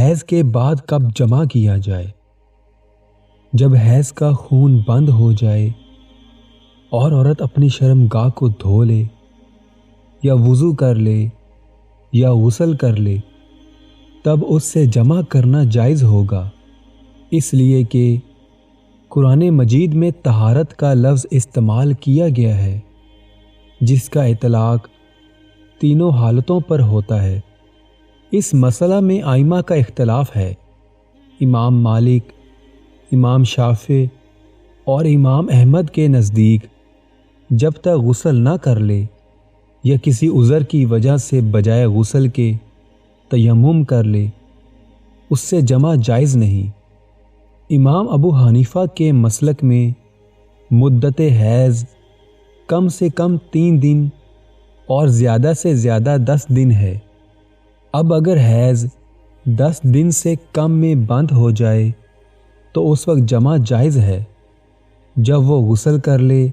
حیض کے بعد کب جمع کیا جائے؟ جب حیض کا خون بند ہو جائے اور عورت اپنی شرمگاہ کو دھو لے یا وضو کر لے یا غسل کر لے تب اس سے جمع کرنا جائز ہوگا، اس لیے کہ قرآن مجید میں طہارت کا لفظ استعمال کیا گیا ہے جس کا اطلاق تینوں حالتوں پر ہوتا ہے۔ اس مسئلہ میں ائمہ کا اختلاف ہے۔ امام مالک، امام شافعی اور امام احمد کے نزدیک جب تک غسل نہ کر لے یا کسی عذر کی وجہ سے بجائے غسل کے تیمم کر لے اس سے جمع جائز نہیں۔ امام ابو حنیفہ کے مسلک میں مدت حیض کم سے کم 3 دن اور زیادہ سے زیادہ 10 دن ہے۔ اب اگر حیض 10 دن سے کم میں بند ہو جائے تو اس وقت جمع جائز ہے جب وہ غسل کر لے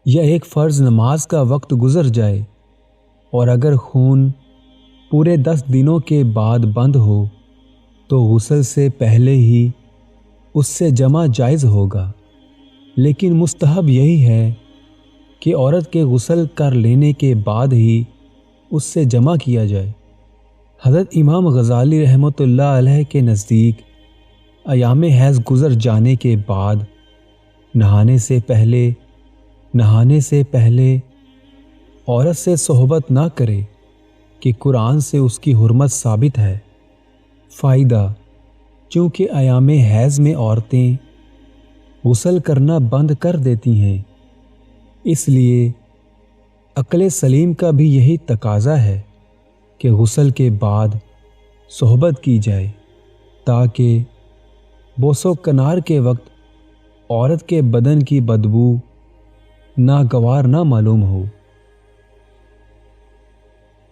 یا ایک فرض نماز کا وقت گزر جائے، اور اگر خون پورے 10 دنوں کے بعد بند ہو تو غسل سے پہلے ہی اس سے جمع جائز ہوگا، لیکن مستحب یہی ہے کہ عورت کے غسل کر لینے کے بعد ہی اس سے جمع کیا جائے۔ حضرت امام غزالی رحمۃ اللہ علیہ کے نزدیک ایام حیض گزر جانے کے بعد نہانے سے پہلے عورت سے صحبت نہ کرے کہ قرآن سے اس کی حرمت ثابت ہے۔ فائدہ: چونکہ ایام حیض میں عورتیں غسل کرنا بند کر دیتی ہیں، اس لیے عقل سلیم کا بھی یہی تقاضا ہے کہ غسل کے بعد صحبت کی جائے تاکہ بوس و کنار کے وقت عورت کے بدن کی بدبو ناگوار نہ معلوم ہو۔